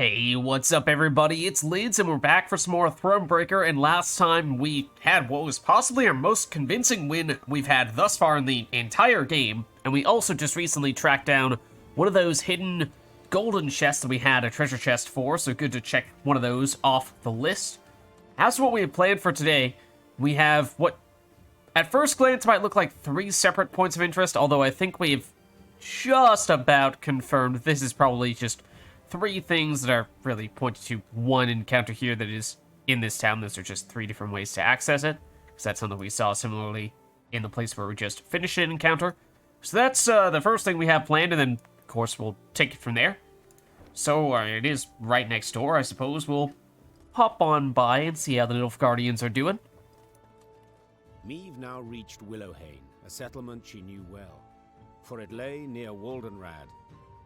Hey, what's up everybody? It's Lyds and we're back for some more Thronebreaker, and last time we had what was possibly our most convincing win we've had thus far in the entire game, and we also just recently tracked down one of those hidden golden chests that we had a treasure chest for, so good to check one of those off the list. As for what we have planned for today, we have what at first glance might look like 3 separate points of interest, although I think we've just about confirmed this is probably just 3 things that are really pointed to one encounter here that is in this town. Those are just 3 different ways to access it, because that's something we saw similarly in the place where we just finished an encounter. So that's the first thing we have planned, and then, of course, we'll take it from there. So it is right next door. I suppose we'll hop on by and see how the Nilfgaardians are doing. Meve now reached Willowhain, a settlement she knew well, for it lay near Waldenrad,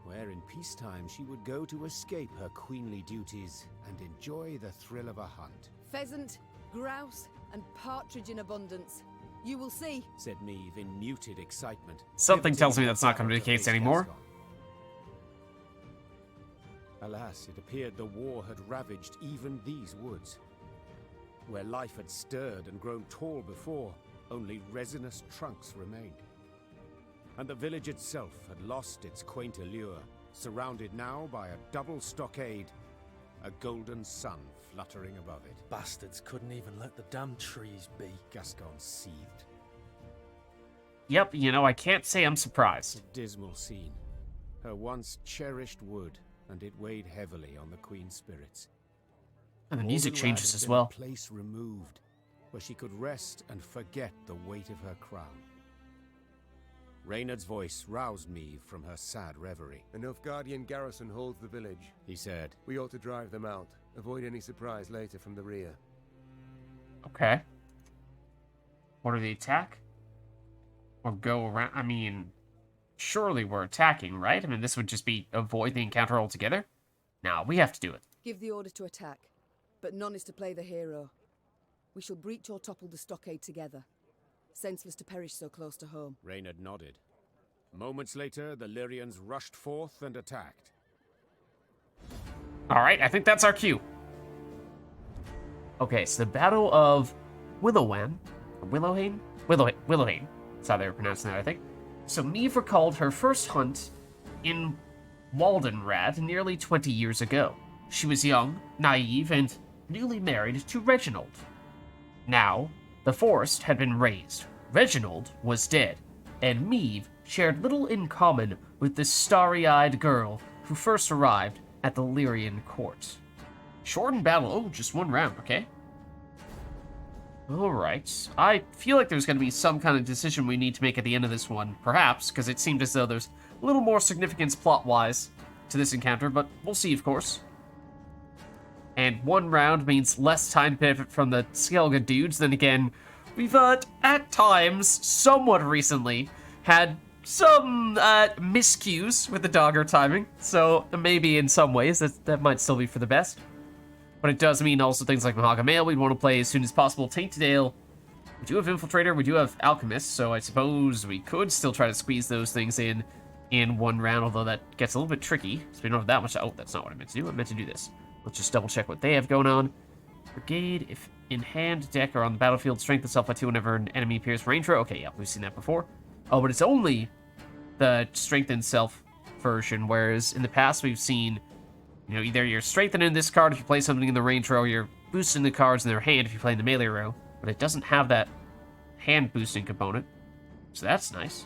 where in peacetime she would go to escape her queenly duties and enjoy the thrill of a hunt. Pheasant, grouse, and partridge in abundance. You will see, said Meve in muted excitement. Something tells me that's not going to be the case anymore. Alas, it appeared the war had ravaged even these woods. Where life had stirred and grown tall before, only resinous trunks remained. And the village itself had lost its quaint allure, surrounded now by a double stockade, a golden sun fluttering above it. Bastards couldn't even let the damn trees be. Gascon seethed. Yep, you know, I can't say I'm surprised. A dismal scene. Her once cherished wood, and it weighed heavily on the Queen's spirits. And the music Waldenrad changes had as been well. A place removed, where she could rest and forget the weight of her crown. Reynard's voice roused Meve from her sad reverie. A Nilfgaardian garrison holds the village, He said. We ought to drive them out. Avoid any surprise later from the rear. Okay. Order the attack? Or go around? I mean, surely we're attacking, right? I mean, this would just be avoid the encounter altogether? Nah, we have to do it. give the order to attack, but none is to play the hero. We shall breach or topple the stockade together. Senseless to perish so close to home. Reynard nodded. Moments later, the Lyrians rushed forth and attacked. Alright, I think that's our cue. Okay, so the Battle of Willowhain. Willowhain. That's how they were pronouncing that, I think. So Meve recalled her first hunt in Waldenrad nearly 20 years ago. She was young, naive, and newly married to Reginald. Now, the forest had been razed, Reginald was dead, and Meve shared little in common with the starry-eyed girl who first arrived at the Lyrian court. Shortened battle. Oh, just 1 round, okay. Alright. I feel like there's going to be some kind of decision we need to make at the end of this one, perhaps, because it seemed as though there's a little more significance plot-wise to this encounter, but we'll see, of course. And 1 round means less time benefit from the Skellige dudes. Then again, we've, at times, somewhat recently, had some, miscues with the dogger timing. So, maybe in some ways, that might still be for the best. But it does mean also things like Mahagamail we'd want to play as soon as possible. Tainted Ale, we do have Infiltrator, we do have Alchemist, so I suppose we could still try to squeeze those things in 1 round, although that gets a little bit tricky, so we don't have that much. Oh, that's not what I meant to do. I meant to do this. Let's just double check what they have going on. Brigade, if in hand, deck, or on the battlefield, strength itself by 2 whenever an enemy appears range throw. Okay, yeah, we've seen that before. Oh, but it's only the strengthen self version, whereas in the past we've seen, you know, either you're strengthening this card if you play something in the range row, or you're boosting the cards in their hand if you play in the melee row, but it doesn't have that hand boosting component, so that's nice.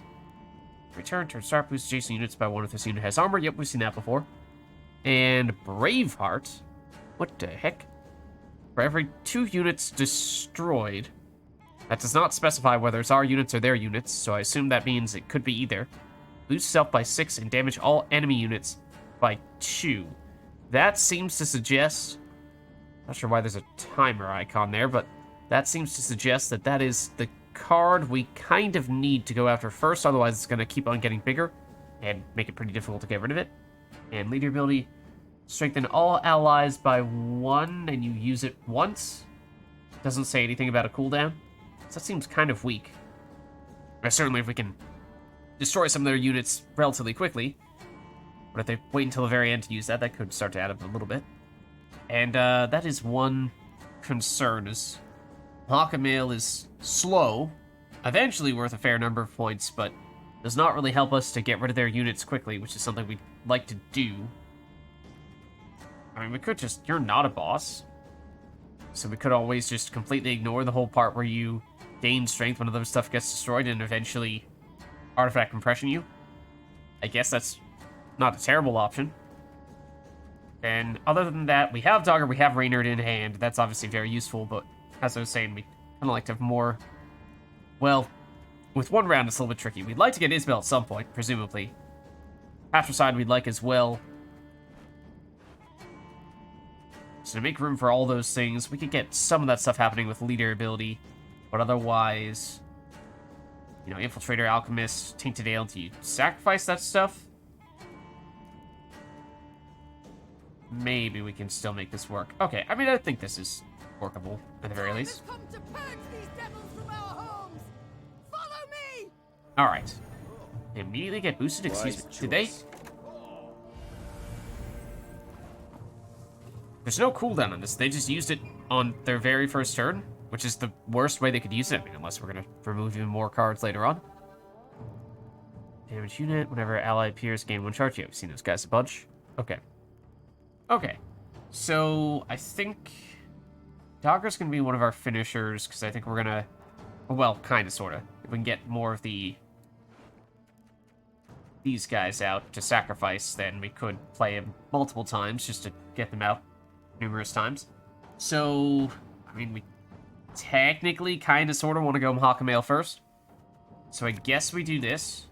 Return, turn start, boost adjacent units by 1 if this unit has armor. Yep, we've seen that before. And Braveheart. What the heck? For every 2 units destroyed. That does not specify whether it's our units or their units, so I assume that means it could be either. Boost self by 6 and damage all enemy units by 2. That seems to suggest... Not sure why there's a timer icon there, but that seems to suggest that that is the card we kind of need to go after first, otherwise it's going to keep on getting bigger and make it pretty difficult to get rid of it. And leader ability, strengthen all allies by 1, and you use it once. Doesn't say anything about a cooldown, so that seems kind of weak. Or certainly if we can destroy some of their units relatively quickly, But if they wait until the very end to use that, that could start to add up a little bit. And that is one concern, is Hawkamail is slow, eventually worth a fair number of points, but does not really help us to get rid of their units quickly, which is something we'd like to do. I mean, we could just... You're not a boss. So we could always just completely ignore the whole part where you gain strength when other stuff gets destroyed and eventually artifact compression you. I guess that's not a terrible option. And other than that, we have Dogger, we have Reynard in hand. That's obviously very useful, but as I was saying, we kind of like to have more... Well, with one round, it's a little bit tricky. We'd like to get Isabel at some point, presumably. Patricide we'd like as well. So to make room for all those things, we could get some of that stuff happening with leader ability, but otherwise, you know, Infiltrator, Alchemist, Tainted Ale, do you sacrifice that stuff? Maybe we can still make this work. Okay, I mean, I think this is workable, at the very least. Alright. They immediately get boosted, excuse me. Did they? There's no cooldown on this. They just used it on their very first turn, which is the worst way they could use it. I mean, unless we're going to remove even more cards later on. Damage unit, whenever ally appears, gain 1 charge. Yeah, we've seen those guys a bunch. Okay. Okay. So, I think Dogger's going to be one of our finishers, because I think we're going to... Well, kind of, sort of. If we can get more of these guys out to sacrifice, then we could play him multiple times just to get them out numerous times. So, I mean, we technically kind of sort of want to go Hawkamail first. So I guess we do this.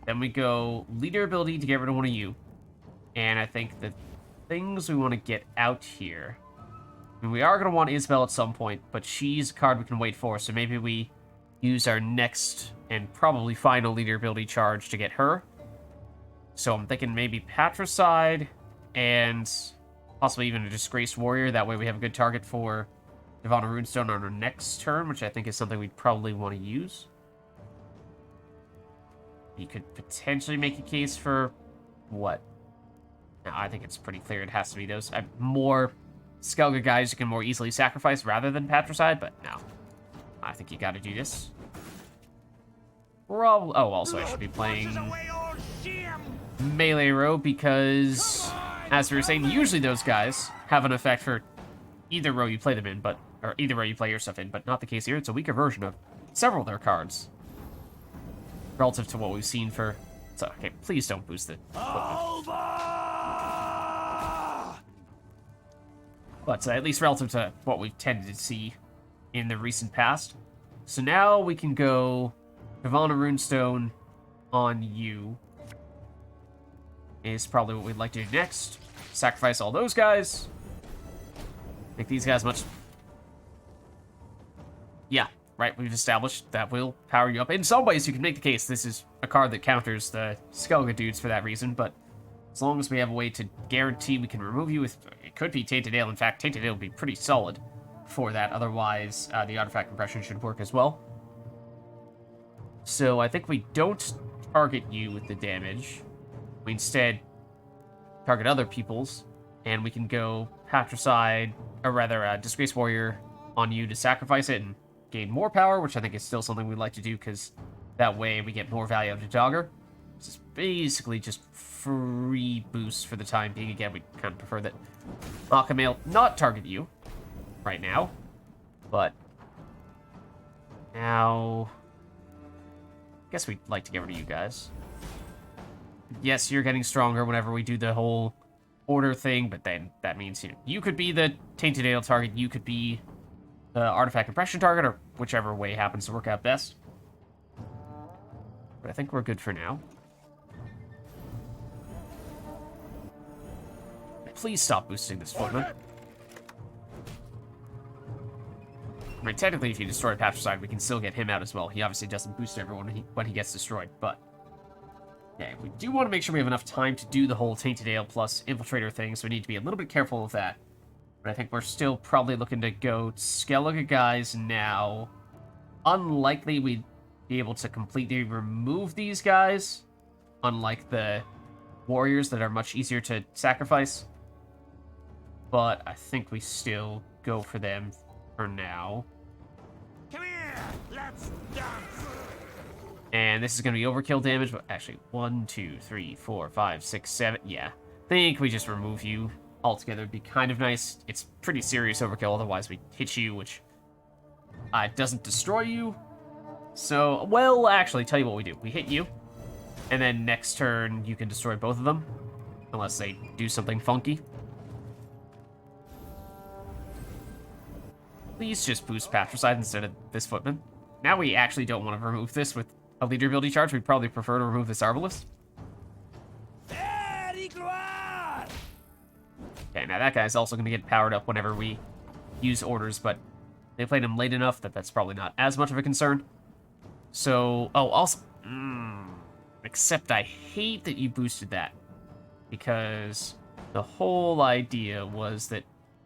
Then we go leader ability to get rid of one of you. And I think the things we want to get out here... I mean, we are going to want Isabel at some point, but she's a card we can wait for, so maybe we use our next and probably final leader ability charge to get her. So I'm thinking maybe Patricide and possibly even a Disgraced Warrior. That way we have a good target for Divana Runestone on our next turn, which I think is something we'd probably want to use. You could potentially make a case for what? No, I think it's pretty clear it has to be those. More Skellige guys you can more easily sacrifice rather than Patricide, but no. I think you gotta do this. Oh, also I should be playing melee row because, as we were saying, usually those guys have an effect for either row you play them in, or either row you play your stuff in, but not the case here. It's a weaker version of several of their cards relative to what we've seen for... So, okay, please don't boost the equipment. But at least relative to what we've tended to see in the recent past. So now we can go Divana Runestone on you. Is probably what we'd like to do next. Sacrifice all those guys. Make these guys much... Yeah, right, we've established that will power you up. In some ways, you can make the case this is a card that counters the Skellige dudes for that reason, but as long as we have a way to guarantee we can remove you with... It could be Tainted Ale. In fact, Tainted Ale would be pretty solid for that. Otherwise, the artifact compression should work as well. So I think we don't target you with the damage. We instead target other people's, and we can go Patricide, or rather, Disgraced Warrior on you to sacrifice it and gain more power, which I think is still something we'd like to do, because that way we get more value out of Dogger. This is basically just free boosts for the time being. Again, we kind of prefer that Hawkamail not target you right now, but now I guess we'd like to get rid of you guys. Yes, you're getting stronger whenever we do the whole order thing, but then that means you could be the Tainted Ale target, you could be the artifact compression target, or whichever way happens to work out best. But I think we're good for now. Please stop boosting this footman. I mean, technically, if you destroy Patricide, we can still get him out as well. He obviously doesn't boost everyone when he gets destroyed, but... Yeah, we do want to make sure we have enough time to do the whole Tainted Ale plus Infiltrator thing, so we need to be a little bit careful of that. But I think we're still probably looking to go Skellige guys now. Unlikely we'd be able to completely remove these guys, unlike the warriors that are much easier to sacrifice. But I think we still go for them for now. Come here, let's dance. And this is going to be overkill damage, but actually, 1, 2, 3, 4, 5, 6, 7. Yeah, I think we just remove you altogether. It'd be kind of nice. It's pretty serious overkill, otherwise we hit you, which doesn't destroy you. So, well, actually, tell you what we do. We hit you, and then next turn you can destroy both of them, unless they do something funky. Please just boost Patricide instead of this Footman. Now we actually don't want to remove this with a leader ability charge. We'd probably prefer to remove this Arbalest. Okay, now that guy's also going to get powered up whenever we use orders, but they played him late enough that that's probably not as much of a concern. So, oh, also, except I hate that you boosted that, because the whole idea was that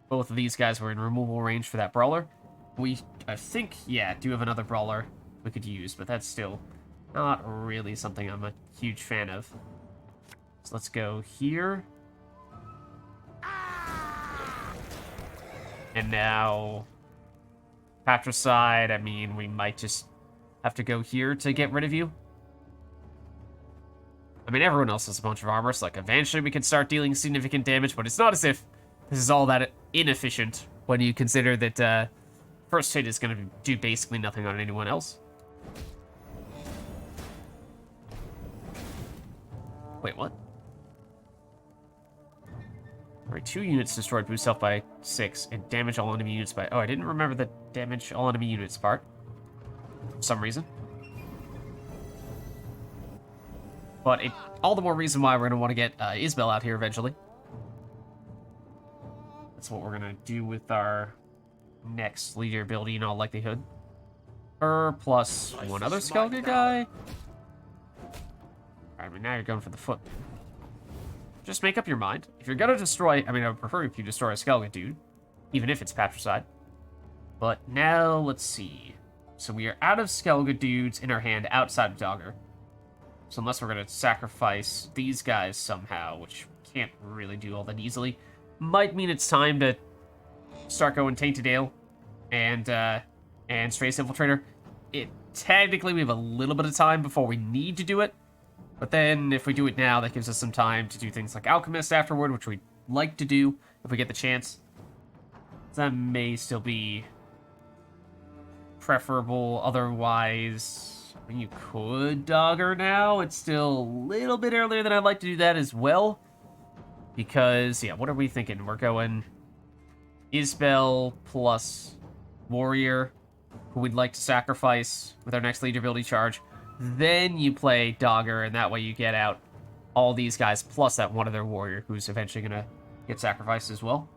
both of these guys were in removal range for that brawler. We, I think, yeah, do have another brawler we could use, but that's still not really something I'm a huge fan of. So let's go here. And now, Patricide, I mean, we might just have to go here to get rid of you. I mean, everyone else has a bunch of armor, so like eventually we can start dealing significant damage, but it's not as if this is all that inefficient when you consider that first hit is going to do basically nothing on anyone else. Wait, what? Alright, 2 units destroyed, boost health by 6, and damage all enemy units by... Oh, I didn't remember the damage all enemy units part. For some reason. But all the more reason why we're going to want to get Isabel out here eventually. That's what we're going to do with our next leader ability in all likelihood. Plus one other Skellige guy. Alright, but now you're going for the foot. Just make up your mind. If you're going to destroy... I mean, I would prefer if you destroy a Skellige dude. Even if it's Patricide. But now, let's see. So we are out of Skellige dudes in our hand outside of Dogger. So unless we're going to sacrifice these guys somehow, which can't really do all that easily, might mean it's time to start going Tainted Ale and Strays Infiltrator. Technically, we have a little bit of time before we need to do it. But then, if we do it now, that gives us some time to do things like Alchemist afterward, which we'd like to do if we get the chance. That may still be preferable. Otherwise, I mean, you could Dogger now. It's still a little bit earlier than I'd like to do that as well. Because, yeah, what are we thinking? We're going Isbel plus Warrior, who we'd like to sacrifice with our next leader ability charge. Then you play Dogger, and that way you get out all these guys, plus that one other warrior who's eventually going to get sacrificed as well.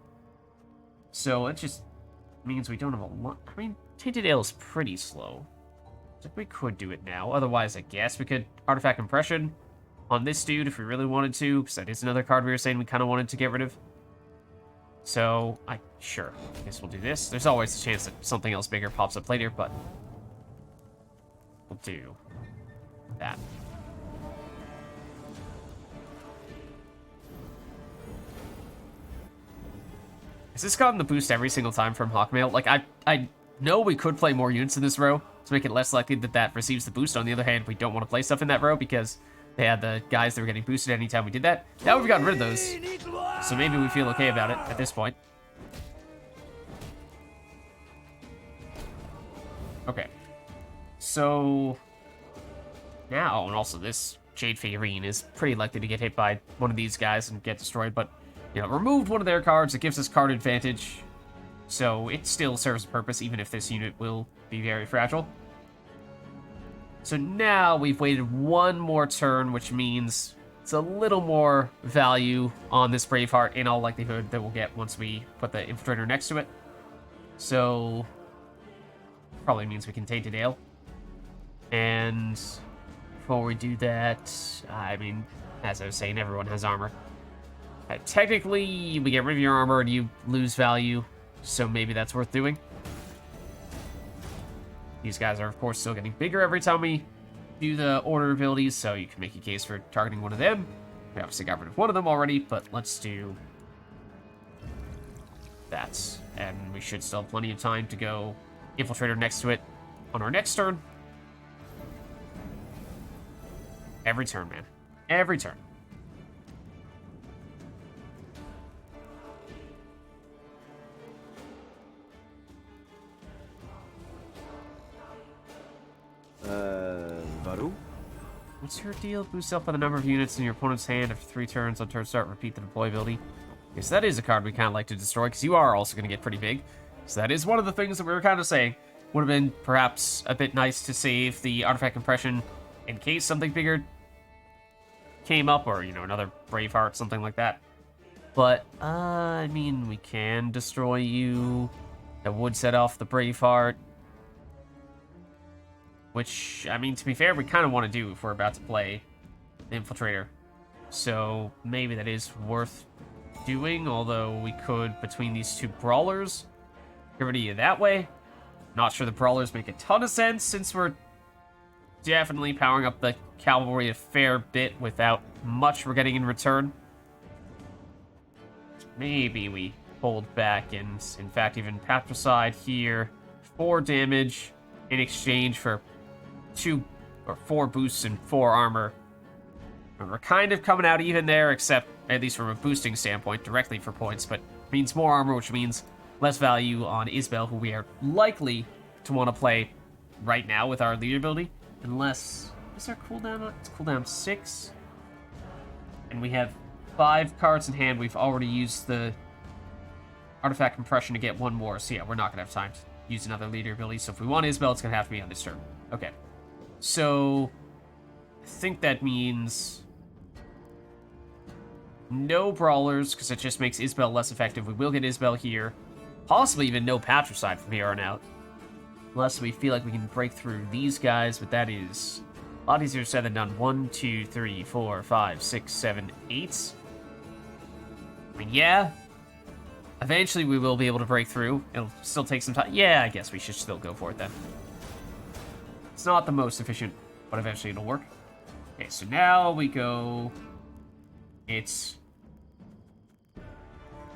So it just means we don't have a lot. I mean, Tainted Ale is pretty slow. So we could do it now. Otherwise, I guess we could Artifact Impression on this dude if we really wanted to, because that is another card we were saying we kind of wanted to get rid of. So, sure, I guess we'll do this. There's always a chance that something else bigger pops up later, but we'll do that. Has this gotten the boost every single time from Hawkmail? Like, I know we could play more units in this row to make it less likely that that receives the boost. On the other hand, we don't want to play stuff in that row because they had the guys that were getting boosted anytime we did that. Now we've gotten rid of those, so maybe we feel okay about it at this point. Okay. So now, and also this Jade Figurine is pretty likely to get hit by one of these guys and get destroyed, but, you know, removed one of their cards. It gives us card advantage, so it still serves a purpose, even if this unit will be very fragile. So now we've waited one more turn, which means it's a little more value on this Braveheart in all likelihood that we'll get once we put the Infiltrator next to it. So probably means we can Tainted Ale. And before we do that, I mean, as I was saying, everyone has armor. Technically, we get rid of your armor and you lose value, so maybe that's worth doing. These guys are, of course, still getting bigger every time we do the order abilities, so you can make a case for targeting one of them. We obviously got rid of one of them already, but let's do that. And we should still have plenty of time to go Infiltrator next to it on our next turn. Every turn, man. Every turn. Varu? What's your deal? Boost up by the number of units in your opponent's hand after 3 turns. On turn start, repeat the deploy ability. Yes, that is a card we kind of like to destroy, because you are also going to get pretty big. So that is one of the things that we were kind of saying. Would have been perhaps a bit nice to save the artifact compression in case something bigger came up, or, you know, another Braveheart, something like that. But, I mean, we can destroy you. That would set off the Braveheart. Which, I mean, to be fair, we kind of want to do if we're about to play the Infiltrator. So, maybe that is worth doing, although we could, between these 2 Brawlers, get rid of you that way. Not sure the Brawlers make a ton of sense, since we're definitely powering up the Cavalry a fair bit without much we're getting in return. Maybe we hold back and, in fact, even Patricide here. 4 damage in exchange for 2 or 4 boosts and 4 armor. And we're kind of coming out even there, except, at least from a boosting standpoint, directly for points, but means more armor, which means less value on Isbel, who we are likely to want to play right now with our leader ability. Unless, is our cooldown? It's cooldown 6. And we have 5 cards in hand. We've already used the artifact compression to get 1 more. So yeah, we're not going to have time to use another leader ability. So if we want Isbel, it's going to have to be on this turn. Okay. So I think that means no Brawlers, because it just makes Isbel less effective. We will get Isbel here. Possibly even no Patricide from here on out. Unless we feel like we can break through these guys, but that is a lot easier said than done. 1, 2, 3, 4, 5, 6, 7, 8. I mean, yeah. Eventually we will be able to break through. It'll still take some time. Yeah, I guess we should still go for it then. It's not the most efficient, but eventually it'll work. Okay, so now we go... It's...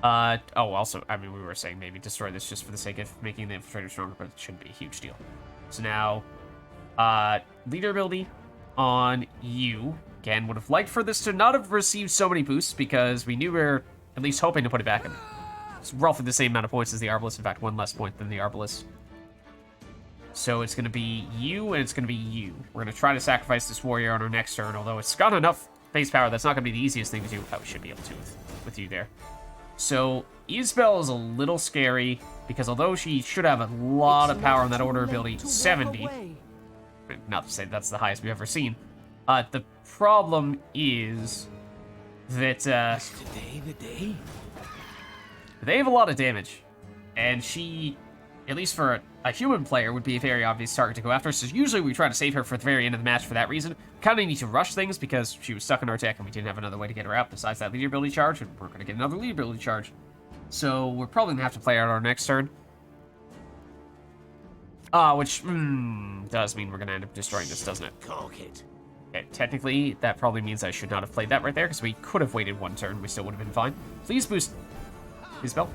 also, I mean, we were saying maybe destroy this just for the sake of making the Infiltrator stronger, but it shouldn't be a huge deal. So now, leader ability on you. Again, would have liked for this to not have received so many boosts, because we knew we were at least hoping to put it back in. It's roughly the same amount of points as the Arbalest. In fact, 1 less point than the Arbalest. So it's going to be you, and it's going to be you. We're going to try to sacrifice this warrior on our next turn, although it's got enough base power. That's not going to be the easiest thing to do. Oh, we should be able to with you there. So Isbel is a little scary, because although she should have a lot of power on that order ability, 70. Not to say that's the highest we've ever seen. The problem is that Today the day? they have a lot of damage, and she, at least for a human player, would be a very obvious target to go after. So usually we try to save her for the very end of the match for that reason. Kind of need to rush things because she was stuck in our tech and we didn't have another way to get her out besides that leader ability charge, and we're going to get another leader ability charge. So we're probably going to have to play out our next turn. Which does mean we're going to end up destroying this, doesn't it? Cock it. Okay, technically, that probably means I should not have played that right there, because we could have waited 1 turn. We still would have been fine. Please boost Isbel.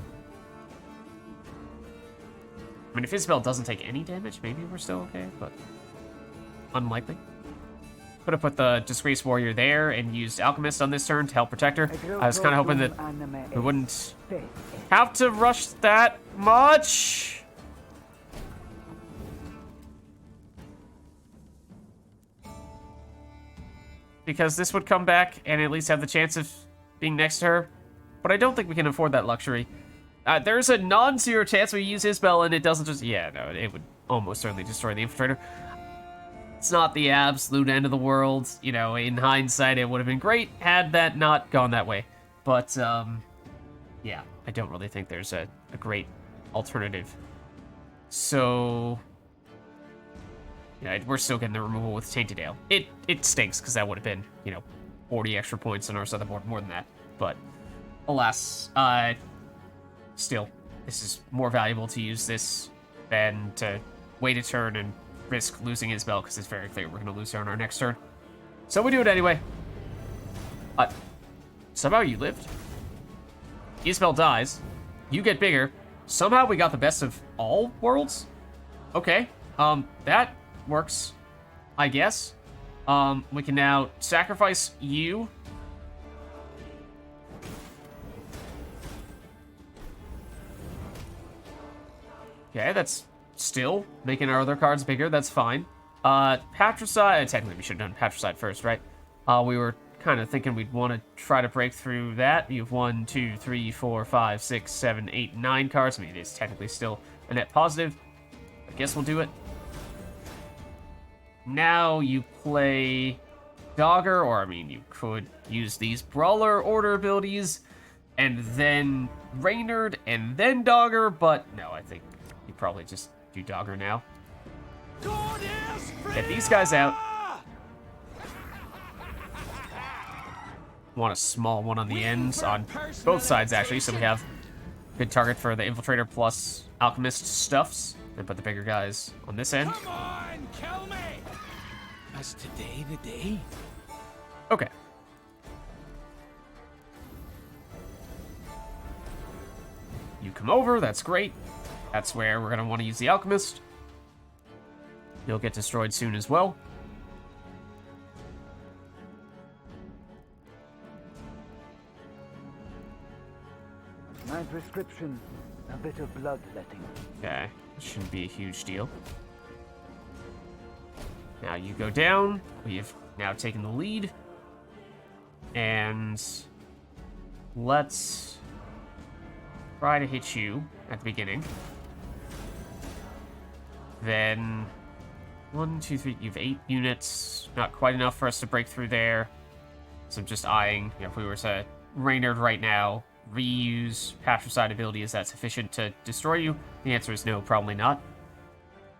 I mean, if Isbel doesn't take any damage, maybe we're still okay, but unlikely. Could have put the Disgraced Warrior there and used Alchemist on this turn to help protect her. I was kind of hoping that we wouldn't have to rush that much. Because this would come back and at least have the chance of being next to her. But I don't think we can afford that luxury. There's a non-zero chance we use Isbel and it doesn't just... Yeah, no, it would almost certainly destroy the Infiltrator. It's not the absolute end of the world. You know, in hindsight, it would have been great had that not gone that way. But, yeah, I don't really think there's a great alternative. So... Yeah, we're still getting the removal with Tainted Ale. It stinks, because that would have been, 40 extra points on our side of the board, more than that. But, alas, still, this is more valuable to use this than to wait a turn and risk losing Isbel, because it's very clear we're going to lose her on our next turn. So we do it anyway. Somehow you lived. Isabel dies. You get bigger. Somehow we got the best of all worlds? Okay. That works, I guess. We can now sacrifice you. Okay, that's still making our other cards bigger. That's fine. Patricide. Technically, we should have done Patricide first, right? We were kind of thinking we'd want to try to break through that. You have 1, 2, 3, 4, 5, 6, 7, 8, 9 cards. I mean, it is technically still a net positive. I guess we'll do it. Now you play Dogger, or I mean, you could use these Brawler Order abilities, and then Reynard, and then Dogger, but no, I think you probably just do Dogger now. Get these guys out. Want a small one on the ends, on both sides actually, so we have good target for the Infiltrator plus Alchemist stuffs, and put the bigger guys on this end. Come on, kill me! Is today the day? Okay. You come over, that's great. That's where we're gonna want to use the Alchemist. You'll get destroyed soon as well. My prescription, a bit of bloodletting. Okay, shouldn't be a huge deal. Now you go down. We've now taken the lead. And let's try to hit you at the beginning. Then 1, 2, 3, you have 8 units. Not quite enough for us to break through there. So I'm just eyeing, you know, if we were to Reynard right now, reuse Patricide ability, is that sufficient to destroy you? The answer is no, probably not.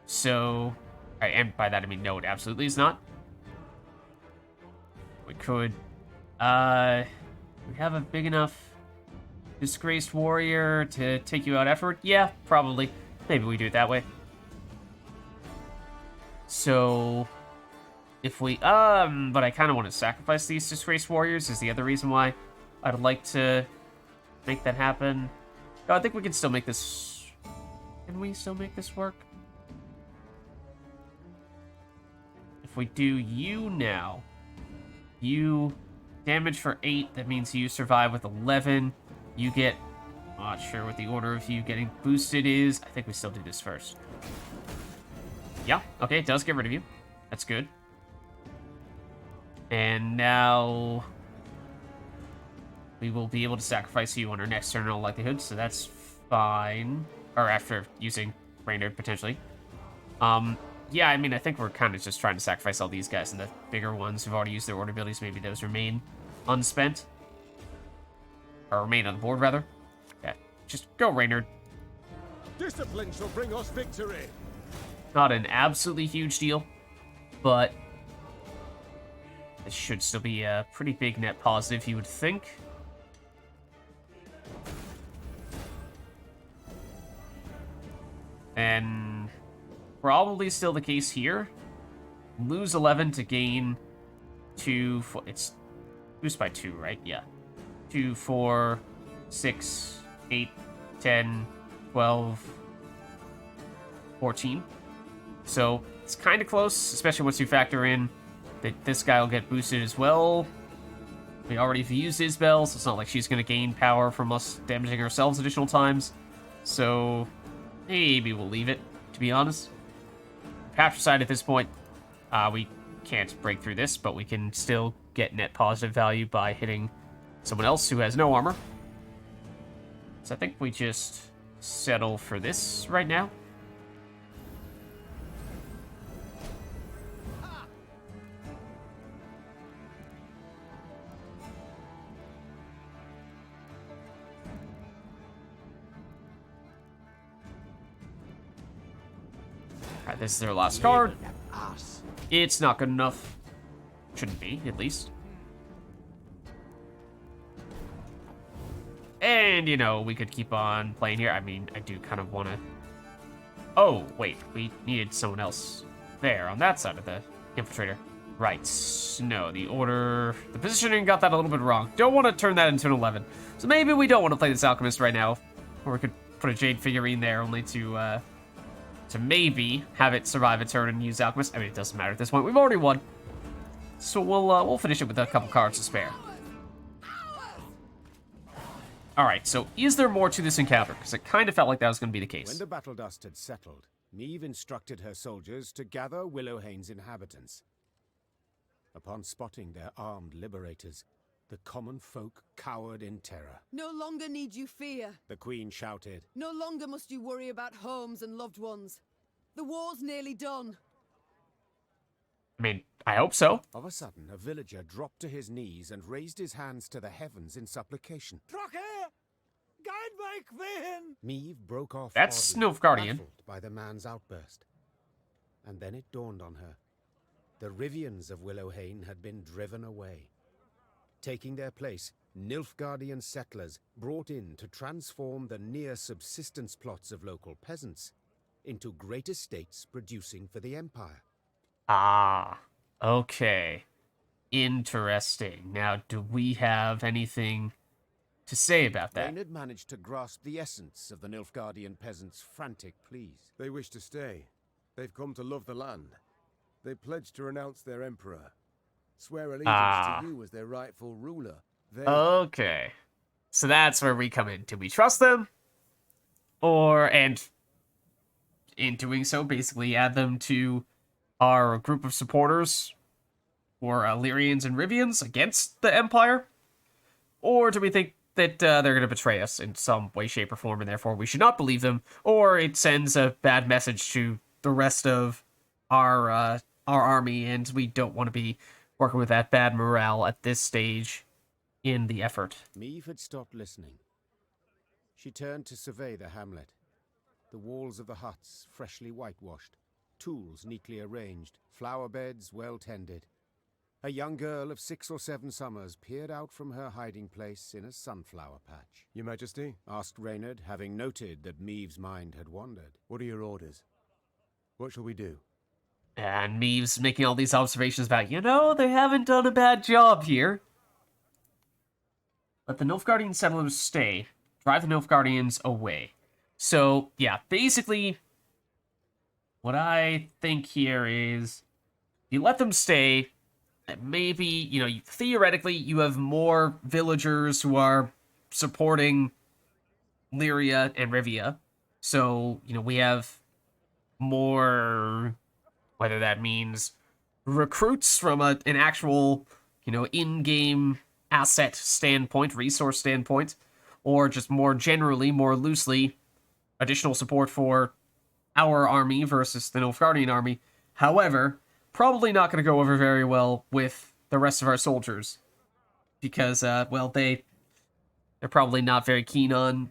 So, and by that I mean no, it absolutely is not. We could, we have a big enough Disgraced Warrior to take you out effort? Yeah, probably. Maybe we do it that way. So, if we, but I kind of want to sacrifice these Disgraced Warriors is the other reason why I'd like to make that happen. No, I think we can still make this, can we still make this work? If we do you now, you damage for 8, that means you survive with 11. You get, I'm not sure what the order of you getting boosted is. I think we still do this first. Yeah, okay, it does get rid of you. That's good. And now we will be able to sacrifice you on our next turn in all likelihood, so that's fine. Or after using Reynard, potentially. Yeah, I mean, I think we're kind of just trying to sacrifice all these guys, and the bigger ones who've already used their order abilities, maybe those remain unspent. Or remain on the board, rather. Yeah, just go, Reynard. Discipline shall bring us victory. Not an absolutely huge deal, but this should still be a pretty big net positive, you would think. And probably still the case here. Lose 11 to gain 2. It's boost by 2, right? Yeah. 2, 4, 6, 8, 10, 12, 14. So it's kind of close, especially once you factor in that this guy will get boosted as well. We already have used Isabel, so it's not like she's going to gain power from us damaging ourselves additional times. So maybe we'll leave it, to be honest. Patricide at this point, we can't break through this, but we can still get net positive value by hitting someone else who has no armor. So I think we just settle for this right now. Alright, this is their last card. It's not good enough. Shouldn't be, at least. And, you know, we could keep on playing here. I mean, I do kind of want to... Oh, wait. We needed someone else there on that side of the Infiltrator. Right. No, the order... The positioning got that a little bit wrong. Don't want to turn that into an 11. So maybe we don't want to play this Alchemist right now. Or we could put a Jade figurine there only to maybe have it survive a turn and use Alchemist. I mean, it doesn't matter at this point. We've already won. So we'll finish it with a couple cards to spare. Alright, so is there more to this encounter? Because it kind of felt like that was going to be the case. When the battle dust had settled, Meve instructed her soldiers to gather Willowhane's inhabitants. Upon spotting their armed liberators, the common folk cowered in terror. No longer need you fear. The Queen shouted. No longer must you worry about homes and loved ones. The war's nearly done. I mean, I hope so. Of a sudden, a villager dropped to his knees and raised his hands to the heavens in supplication. Meve broke off. That's oddly, Nilfgaardian. baffled by the man's outburst. And then it dawned on her. The Rivians of Willowhane had been driven away. Taking their place, Nilfgaardian settlers brought in to transform the near-subsistence plots of local peasants into great estates producing for the Empire. Ah, okay. Interesting. Now, do we have anything to say about that? Reynard managed to grasp the essence of the Nilfgaardian peasants' frantic pleas. They wish to stay. They've come to love the land. They pledged to renounce their emperor. Swear allegiance to you as their rightful ruler. They... Okay. So that's where we come in. Do we trust them? Or, and in doing so, basically add them to our group of supporters or Lyrians and Rivians against the Empire? Or do we think that they're going to betray us in some way, shape, or form, and therefore we should not believe them? Or it sends a bad message to the rest of our army, and we don't want to be working with that bad morale at this stage in the effort. Meve had stopped listening. She turned to survey the hamlet. The walls of the huts freshly whitewashed, tools neatly arranged, flower beds well tended. A young girl of 6 or 7 summers peered out from her hiding place in a sunflower patch. Your Majesty, Asked Reynard, having noted that Meve's mind had wandered. what are your orders? What shall we do? And Meve's making all these observations about, they haven't done a bad job here. Let the Nilfgaardian settlers stay. Drive the Nilfgaardians away. So, yeah, basically, what I think here is, you let them stay, maybe, theoretically, you have more villagers who are supporting Lyria and Rivia. So, we have more, whether that means recruits from an actual, in-game asset standpoint, resource standpoint, or just more generally, more loosely, additional support for our army versus the Nilfgaardian army. However, probably not going to go over very well with the rest of our soldiers, because, they're probably not very keen on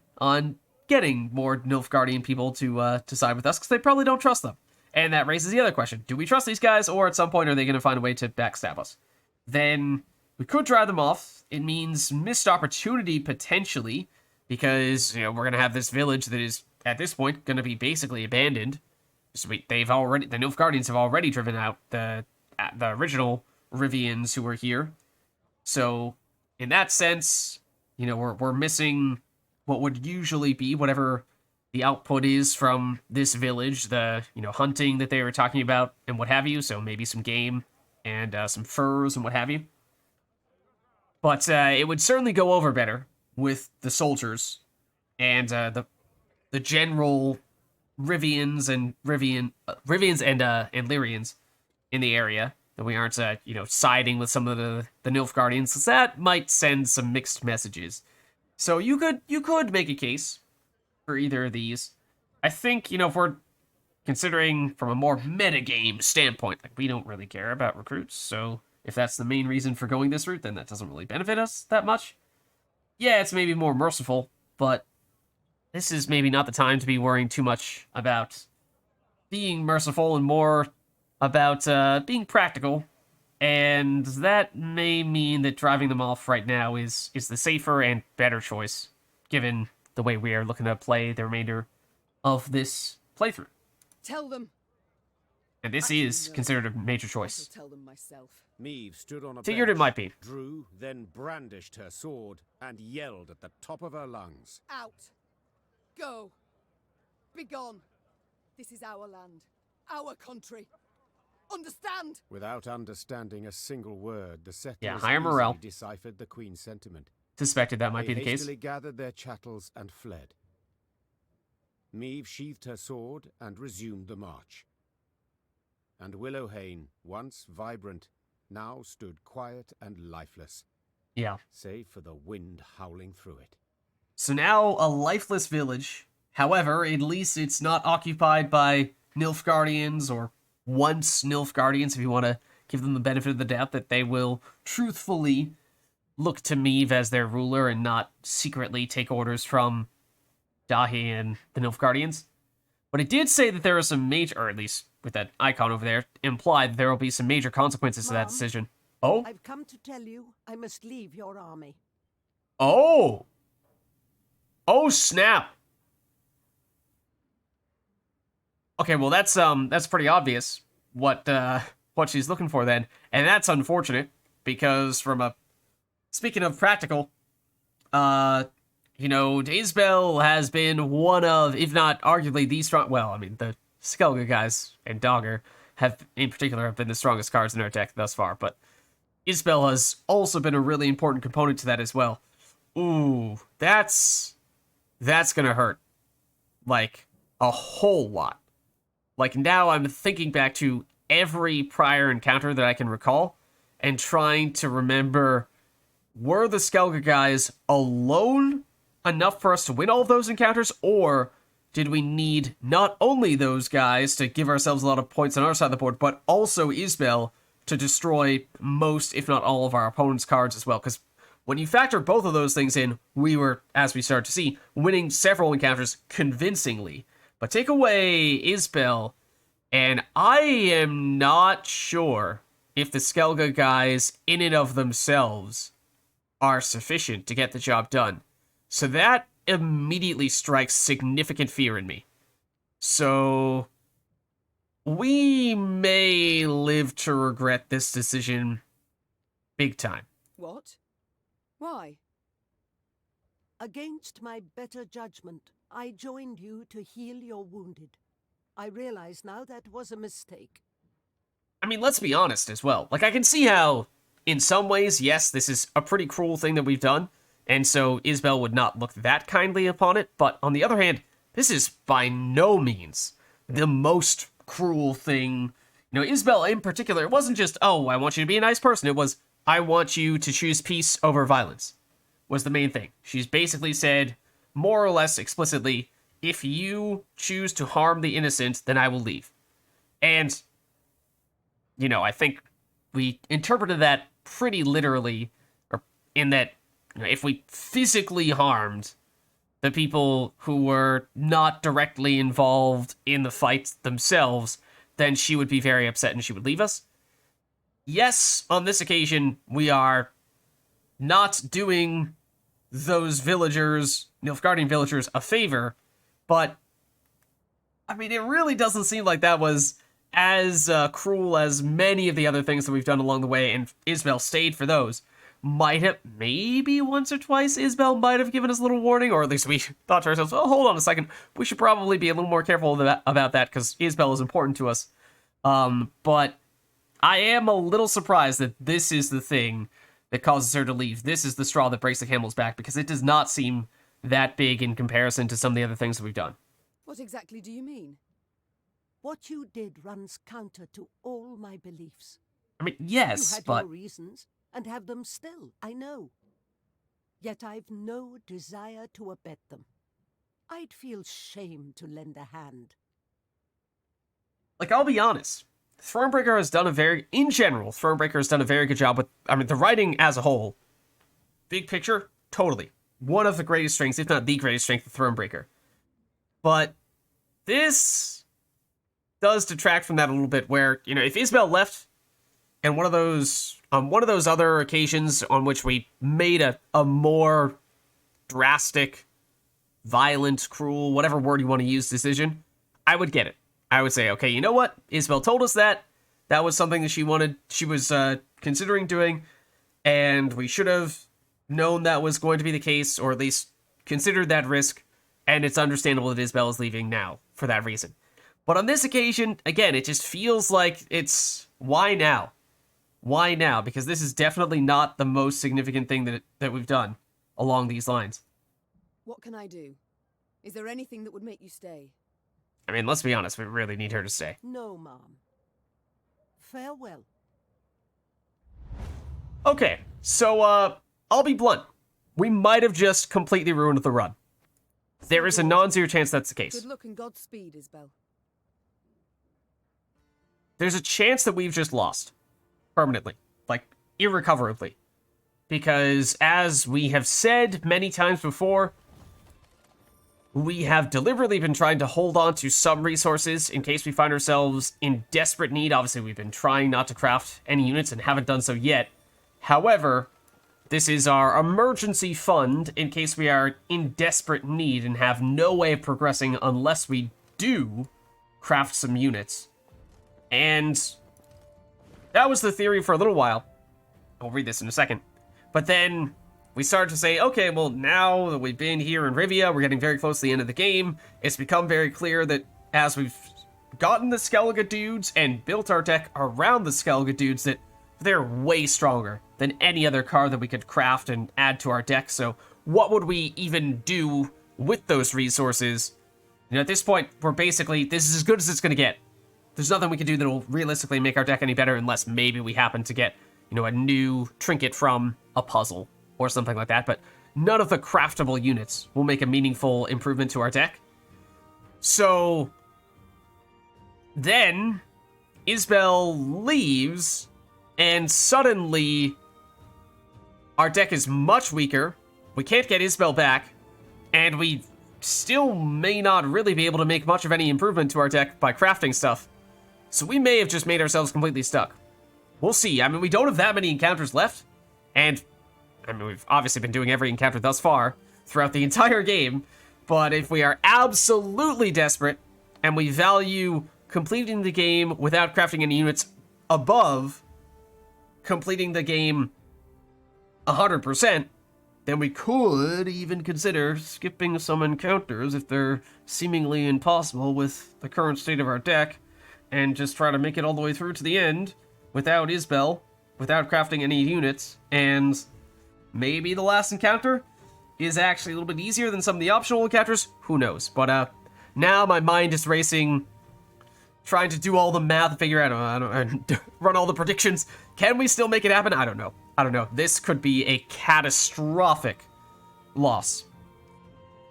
getting more Nilfgaardian people to side with us, because they probably don't trust them. And that raises the other question. Do we trust these guys, or at some point are they going to find a way to backstab us? Then we could drive them off. It means missed opportunity, potentially, because, we're going to have this village that is, at this point, going to be basically abandoned. So the Nilfgaardians have already driven out the original Rivians who were here. So, in that sense, we're missing what would usually be whatever the output is from this village, the, hunting that they were talking about and what have you, so maybe some game and some furs and what have you. But it would certainly go over better with the soldiers and the general Rivians and Lyrians in the area, that we aren't siding with some of the Nilfgaardians, because that might send some mixed messages. So you could make a case for either of these. I think, if we're considering from a more metagame standpoint, we don't really care about recruits, so if that's the main reason for going this route, then that doesn't really benefit us that much. Yeah, it's maybe more merciful, but this is maybe not the time to be worrying too much about being merciful and more about being practical. And that may mean that driving them off right now is the safer and better choice, given the way we are looking to play the remainder of this playthrough. Tell them. And this Actually, is no. considered a major I shall choice. tell them myself. Meve stood on a Figured it bench, might be. drew, then brandished her sword and yelled at the top of her lungs. Out. Go. Begone. This is our land. Our country. Understand? Without understanding a single word, the settlers Yeah, higher easily morale. deciphered the Queen's sentiment. Suspected that might be They the case. hastily gathered their chattels and fled. Meve sheathed her sword and resumed the march. And Willowhain, once vibrant, now stood quiet and lifeless, Yeah. save for the wind howling through it. So now a lifeless village. However, at least it's not occupied by Nilfgaardians, or once Nilfgaardians, if you want to give them the benefit of the doubt that they will truthfully look to Meve as their ruler and not secretly take orders from Dahi and the Nilfgaardians. But it did say that there are some major, or at least with that icon over there, implied that there will be some major consequences to that Mom, decision. Oh? I've come to tell you I must leave your army. Oh! Oh, snap! Okay, well that's pretty obvious what she's looking for then. And that's unfortunate, because speaking of practical, Isbell has been one of, if not arguably the strong, well, I mean, the Skellige guys and Dogger in particular have been the strongest cards in our deck thus far, but Isbell has also been a really important component to that as well. Ooh, that's gonna hurt. Like, a whole lot. Like, now I'm thinking back to every prior encounter that I can recall and trying to remember, were the Skellige guys alone enough for us to win all of those encounters, or did we need not only those guys to give ourselves a lot of points on our side of the board, but also Isbell to destroy most, if not all, of our opponent's cards as well? Because when you factor both of those things in, we were, as we start to see, winning several encounters convincingly. But take away Isbell, and I am not sure if the Skellige guys, in and of themselves, are sufficient to get the job done. So that immediately strikes significant fear in me. So we may live to regret this decision big time. What? Why? Against my better judgment, I joined you to heal your wounded. I realize now that was a mistake. I mean, let's be honest as well. Like, I can see how, in some ways, yes, this is a pretty cruel thing that we've done, and so Isbell would not look that kindly upon it, but on the other hand, this is by no means the most cruel thing. Isbell in particular, it wasn't just, oh, I want you to be a nice person. It was, I want you to choose peace over violence, was the main thing. She's basically said, more or less explicitly, if you choose to harm the innocent, then I will leave. And, I think we interpreted that pretty literally, or in that, if we physically harmed the people who were not directly involved in the fight themselves, then she would be very upset and she would leave us. Yes, on this occasion, we are not doing those villagers, Nilfgaardian villagers, a favor, but, I mean, it really doesn't seem like that was as cruel as many of the other things that we've done along the way, and Isbell stayed for those. Maybe once or twice, Isbell might have given us a little warning, or at least we thought to ourselves, oh, hold on a second, we should probably be a little more careful about that, because Isbell is important to us. But I am a little surprised that this is the thing that causes her to leave. This is the straw that breaks the camel's back, because it does not seem that big in comparison to some of the other things that we've done. What exactly do you mean? What you did runs counter to all my beliefs. I mean, You yes, had but your reasons, and have them still, I know. Yet I've no desire to abet them. I'd feel shame to lend a hand. like, I'll be honest. Thronebreaker has done Thronebreaker has done a very good job with, the writing as a whole. Big picture, totally. One of the greatest strengths, if not the greatest strength of Thronebreaker. But this does detract from that a little bit, where, if Isbell left, and one of those other occasions on which we made a more drastic, violent, cruel, whatever word you want to use, decision, I would get it. I would say, okay, you know what? Isabel told us that. That was something that she was considering doing, and we should have known that was going to be the case, or at least considered that risk, and it's understandable that Isabel is leaving now for that reason. But on this occasion, again, it just feels like it's, why now? Why now? Because this is definitely not the most significant thing that we've done along these lines. What can I do? Is there anything that would make you stay? I mean, let's be honest, we really need her to stay. No, Mom. Farewell. Okay, so, I'll be blunt. We might have just completely ruined the run. There is a non-zero chance that's the case. Good luck and Godspeed, Isabel. There's a chance that we've just lost. Permanently. Like, irrecoverably. Because, as we have said many times before, we have deliberately been trying to hold on to some resources in case we find ourselves in desperate need. Obviously, we've been trying not to craft any units and haven't done so yet. However, this is our emergency fund in case we are in desperate need and have no way of progressing unless we do craft some units. And that was the theory for a little while. I'll read this in a second. But then we started to say, okay, well, now that we've been here in Rivia, we're getting very close to the end of the game. It's become very clear that as we've gotten the Skellige dudes and built our deck around the Skellige dudes, that they're way stronger than any other card that we could craft and add to our deck. So what would we even do with those resources? You know, at this point, we're basically, this is as good as it's going to get. There's nothing we can do that will realistically make our deck any better unless maybe we happen to get, you know, a new trinket from a puzzle or something like that. But none of the craftable units will make a meaningful improvement to our deck. So then Isabel leaves, and suddenly our deck is much weaker. We can't get Isabel back, and we still may not really be able to make much of any improvement to our deck by crafting stuff. So we may have just made ourselves completely stuck. We'll see. I mean, we don't have that many encounters left, and I mean, we've obviously been doing every encounter thus far throughout the entire game, but if we are absolutely desperate and we value completing the game without crafting any units above completing the game 100%, then we could even consider skipping some encounters if they're seemingly impossible with the current state of our deck, and just try to make it all the way through to the end without Isabel, without crafting any units, and maybe the last encounter is actually a little bit easier than some of the optional encounters. Who knows? But now my mind is racing, trying to do all the math and figure out, run all the predictions. Can we still make it happen? I don't know. I don't know. This could be a catastrophic loss.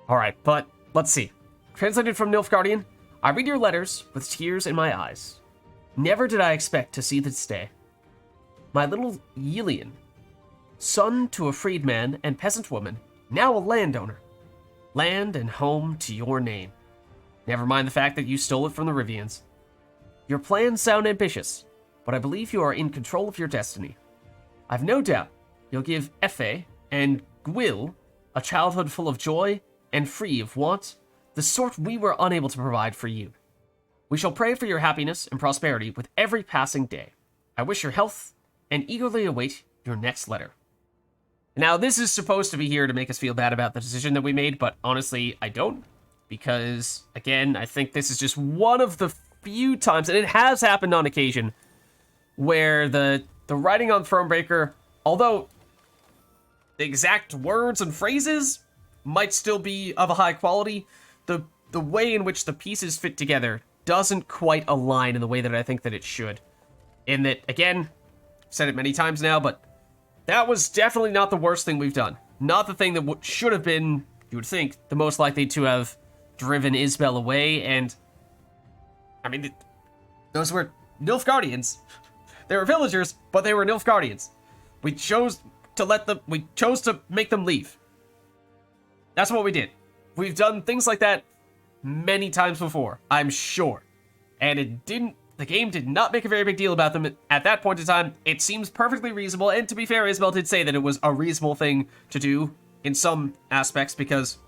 All right, but let's see. Translated from Nilfgaardian, I read your letters with tears in my eyes. Never did I expect to see this day. My little Yilian, son to a freedman and peasant woman, now a landowner. Land and home to your name. Never mind the fact that you stole it from the Rivians. Your plans sound ambitious, but I believe you are in control of your destiny. I've no doubt you'll give Efe and Gwil a childhood full of joy and free of want, the sort we were unable to provide for you. We shall pray for your happiness and prosperity with every passing day. I wish your health and eagerly await your next letter. Now, this is supposed to be here to make us feel bad about the decision that we made, but honestly, I don't. Because, again, I think this is just one of the few times, and it has happened on occasion, where the writing on Thronebreaker, although the exact words and phrases might still be of a high quality, the way in which the pieces fit together doesn't quite align in the way that I think that it should. In that, again, I've said it many times now, but that was definitely not the worst thing we've done. Not the thing that should have been, you would think, the most likely to have driven Isabel away, and I mean, those were Nilfgaardians. They were villagers, but they were Nilfgaardians. We chose to make them leave. That's what we did. We've done things like that many times before, I'm sure. And the game did not make a very big deal about them at that point in time. It seems perfectly reasonable, and to be fair, Isabel did say that it was a reasonable thing to do in some aspects because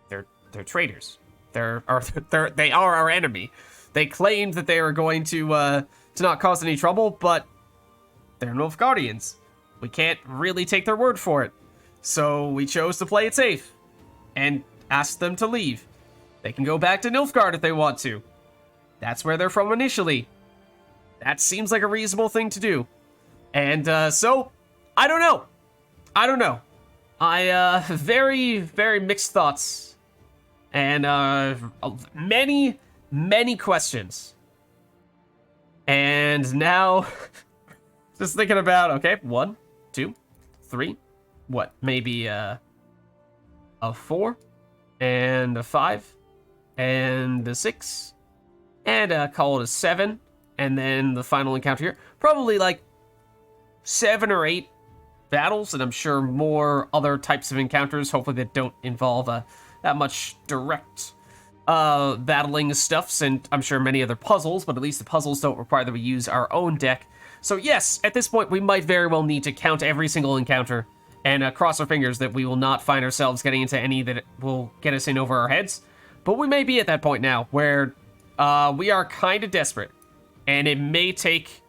they're traitors. They are our enemy. They claimed that they were going to not cause any trouble, but they're Nilfgaardians. We can't really take their word for it. So we chose to play it safe and ask them to leave. They can go back to Nilfgaard if they want to. That's where they're from initially. That seems like a reasonable thing to do. And so, I don't know. Very, very mixed thoughts. And many, many questions. And now, just thinking about, okay, 1, 2, 3, what, maybe a 4, and a 5, and a 6, and call it a 7, and then the final encounter here. Probably like 7 or 8 battles, and I'm sure more other types of encounters, hopefully that don't involve that much direct battling stuffs, and I'm sure many other puzzles, but at least the puzzles don't require that we use our own deck. So yes, at this point, we might very well need to count every single encounter and cross our fingers that we will not find ourselves getting into any that will get us in over our heads. But we may be at that point now where we are kind of desperate, and it may take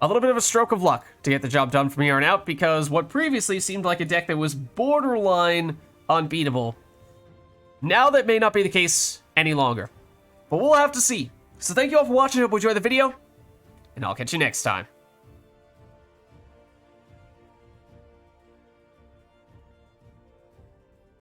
a little bit of a stroke of luck to get the job done from here on out, because what previously seemed like a deck that was borderline unbeatable, now that may not be the case any longer. But we'll have to see. So thank you all for watching. I hope you enjoyed the video, and I'll catch you next time.